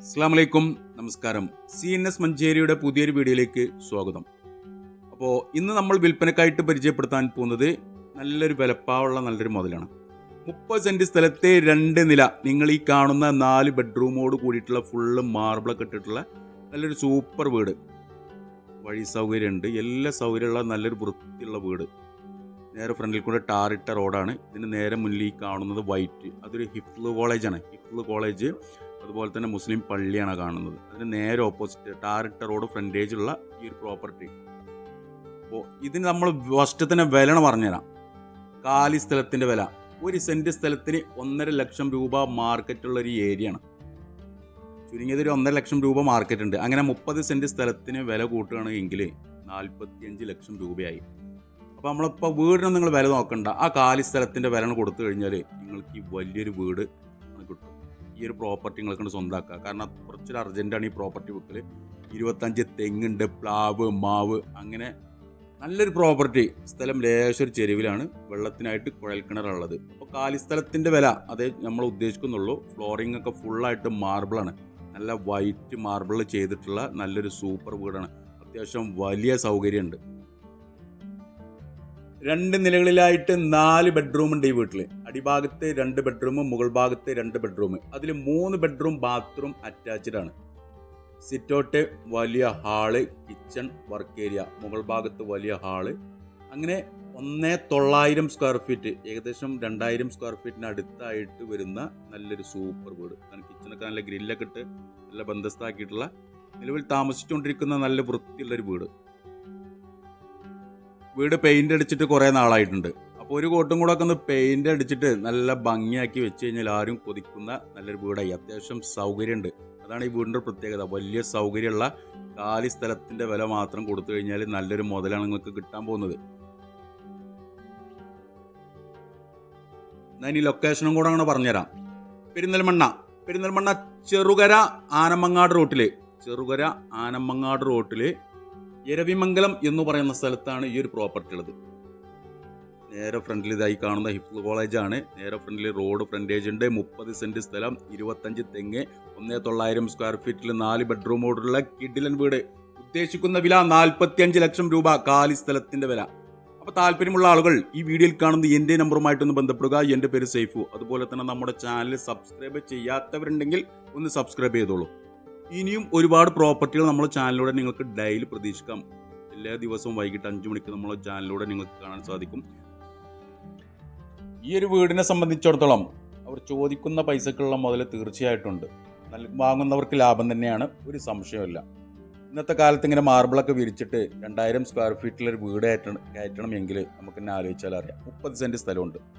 അസ്സലാമു അലൈക്കും, നമസ്കാരം. CNS മഞ്ചേരിയുടെ പുതിയൊരു വീഡിയോയിലേക്ക് സ്വാഗതം. അപ്പോൾ ഇന്ന് നമ്മൾ വിൽപ്പനക്കായിട്ട് പരിചയപ്പെടുത്താൻ പോകുന്നത് നല്ലൊരു വിലപ്പാവുള്ള നല്ലൊരു മുതലാണ്. 30 സെൻറ്റ് സ്ഥലത്തെ 2 നില, നിങ്ങൾ ഈ കാണുന്ന 4 ബെഡ്റൂമോട് കൂടിയിട്ടുള്ള ഫുള്ള് മാർബിളൊക്കെ ഇട്ടിട്ടുള്ള നല്ലൊരു സൂപ്പർ വീട്. വഴി സൗകര്യമുണ്ട്, എല്ലാ സൗകര്യമുള്ള നല്ലൊരു വൃത്തിയുള്ള വീട്. നേരെ ഫ്രണ്ടിൽ കൂടെ ടാറിട്ട റോഡാണ്. ഇതിന് നേരെ മുന്നിൽ ഈ കാണുന്നത് വൈറ്റ്, അതൊരു ഹിഫ്ള് കോളേജാണ്. ഹിഫ്ള് കോളേജ്, അതുപോലെ തന്നെ മുസ്ലിം പള്ളിയാണ് കാണുന്നത്. അതിന് നേരെ ഓപ്പോസിറ്റ് ടാറിട്ട റോഡ് ഫ്രണ്ടേജുള്ള ഈ ഒരു പ്രോപ്പർട്ടി. അപ്പോൾ ഇതിന് നമ്മൾ ഫസ്റ്റ് വില പറഞ്ഞുതരാം. കാലി സ്ഥലത്തിൻ്റെ വില 1 സെൻറ്റ് സ്ഥലത്തിന് 1.5 ലക്ഷം രൂപ മാർക്കറ്റുള്ള ഒരു ഏരിയയാണ്. ചുരുങ്ങിയത് ഒരു 1.5 ലക്ഷം രൂപ മാർക്കറ്റ് ഉണ്ട്. അങ്ങനെ 30 സെൻറ്റ് സ്ഥലത്തിന് വില കൂട്ടുകയാണെങ്കിൽ 45 ലക്ഷം രൂപയായി. അപ്പോൾ നമ്മളിപ്പോൾ വീടിന് നിങ്ങൾ വില നോക്കണ്ട, ആ കാലി സ്ഥലത്തിൻ്റെ വില കൊടുത്തു കഴിഞ്ഞാൽ നിങ്ങൾക്ക് ഈ വലിയൊരു വീട് കിട്ടും. ഈ ഒരു പ്രോപ്പർട്ടി നിങ്ങൾക്ക് സ്വന്തമാക്കുക. കാരണം കുറച്ചൊരു അർജൻറ്റാണ് ഈ പ്രോപ്പർട്ടി ബുക്കിൽ. 25 തെങ്ങുണ്ട്, പ്ലാവ്, മാവ്, അങ്ങനെ നല്ലൊരു പ്രോപ്പർട്ടി. സ്ഥലം ലേശൊരു ചെരുവിലാണ്, വെള്ളത്തിനായിട്ട് കുഴൽക്കിണറുള്ളത്. അപ്പോൾ കാലി സ്ഥലത്തിൻ്റെ വില അതേ നമ്മൾ ഉദ്ദേശിക്കുന്നുള്ളൂ. ഫ്ലോറിംഗ് ഒക്കെ ഫുള്ളായിട്ട് മാർബിളാണ്, നല്ല വൈറ്റ് മാർബിൾ ചെയ്തിട്ടുള്ള നല്ലൊരു സൂപ്പർ വീടാണ്. അത്യാവശ്യം വലിയ സൗകര്യമുണ്ട്. 2 നിലകളിലായിട്ട് 4 ബെഡ്റൂം ഉണ്ട് ഈ വീട്ടിൽ. അടിഭാഗത്ത് 2 ബെഡ്റൂം, മുകൾ ഭാഗത്ത് 2 ബെഡ്റൂം. അതിൽ 3 ബെഡ്റൂം ബാത്റൂം അറ്റാച്ച്ഡ് ആണ്. സിറ്റൗട്ട്, വലിയ ഹാള്, കിച്ചൺ, വർക്ക് ഏരിയ, മുകൾ ഭാഗത്ത് വലിയ ഹാള്. അങ്ങനെ 1,900 സ്ക്വയർ ഫീറ്റ്, ഏകദേശം 2,000 സ്ക്വയർ ഫീറ്റിന് അടുത്തായിട്ട് വരുന്ന നല്ലൊരു സൂപ്പർ വീട്. കിച്ചണൊക്കെ നല്ല ഗ്രില്ലൊക്കെ ഇട്ട് നല്ല ബന്ധസ്ഥാക്കിയിട്ടുള്ള, നിലവിൽ താമസിച്ചുകൊണ്ടിരിക്കുന്ന നല്ല വൃത്തിയുള്ളൊരു വീട്. വീട് പെയിൻ്റ് അടിച്ചിട്ട് കുറേ നാളായിട്ടുണ്ട്. അപ്പോൾ ഒരു കോട്ടും കൂടെ ഒക്കെ ഒന്ന് പെയിൻ്റ് അടിച്ചിട്ട് നല്ല ഭംഗിയാക്കി വെച്ച് കഴിഞ്ഞാൽ ആരും കൊതിക്കുന്ന നല്ലൊരു വീടായി. അത്യാവശ്യം സൗകര്യമുണ്ട്. അതാണ് ഈ വീടിൻ്റെ പ്രത്യേകത. വലിയ സൗകര്യമുള്ള കാലി സ്ഥലത്തിൻ്റെ വില മാത്രം കൊടുത്തു കഴിഞ്ഞാൽ നല്ലൊരു മുതലാണ് നിങ്ങൾക്ക് കിട്ടാൻ പോകുന്നത്. ഞാൻ ഈ ലൊക്കേഷനും കൂടെ അങ്ങനെ പറഞ്ഞുതരാം. പെരിന്തൽമണ്ണ ചെറുകര ആനമങ്ങാട് റോട്ടിൽ എരവിമംഗലം എന്ന് പറയുന്ന സ്ഥലത്താണ് ഈ ഒരു പ്രോപ്പർട്ടി ഉള്ളത്. നേരെ ഫ്രണ്ടിൽ ഇതായി കാണുന്ന ഹിഫ്ള് കോളേജാണ്. നേരെ ഫ്രണ്ടിൽ റോഡ് ഫ്രണ്ടേജ് ഉണ്ട്. 30 സെൻറ്റ് സ്ഥലം, 25 തെങ്ങ്, 1,900 സ്ക്വയർ ഫീറ്റിൽ 4 ബെഡ്റൂമോടുള്ള കിഡിലൻ വീട്. ഉദ്ദേശിക്കുന്ന വില 45 ലക്ഷം രൂപ കാലി സ്ഥലത്തിൻ്റെ വില. അപ്പോൾ താല്പര്യമുള്ള ആളുകൾ ഈ വീഡിയോയിൽ കാണുന്ന എൻ്റെ നമ്പറുമായിട്ടൊന്ന് ബന്ധപ്പെടുക. എൻ്റെ പേര് സൈഫു. അതുപോലെ തന്നെ നമ്മുടെ ചാനൽ സബ്സ്ക്രൈബ് ചെയ്യാത്തവരുണ്ടെങ്കിൽ ഒന്ന് സബ്സ്ക്രൈബ് ചെയ്തോളൂ. ഇനിയും ഒരുപാട് പ്രോപ്പർട്ടികൾ നമ്മുടെ ചാനലിലൂടെ നിങ്ങൾക്ക് ഡെയിലി പ്രതീക്ഷിക്കാം. എല്ലാ ദിവസവും വൈകിട്ട് 5 മണിക്ക് നമ്മുടെ ചാനലിലൂടെ നിങ്ങൾക്ക് കാണാൻ സാധിക്കും. ഈ ഒരു വീടിനെ സംബന്ധിച്ചിടത്തോളം അവർ ചോദിക്കുന്ന പൈസക്കുള്ള മുതൽ തീർച്ചയായിട്ടുണ്ട്. വാങ്ങുന്നവർക്ക് ലാഭം തന്നെയാണ്, ഒരു സംശയമില്ല. ഇന്നത്തെ കാലത്ത് ഇങ്ങനെ മാർബിളൊക്കെ വിരിച്ചിട്ട് 2,000 സ്ക്വയർ ഫീറ്റിലൊരു വീട് കയറ്റണമെങ്കിൽ നമുക്ക് തന്നെ ആലോചിച്ചാൽ അറിയാം. 30 സെൻറ്റ് സ്ഥലമുണ്ട്.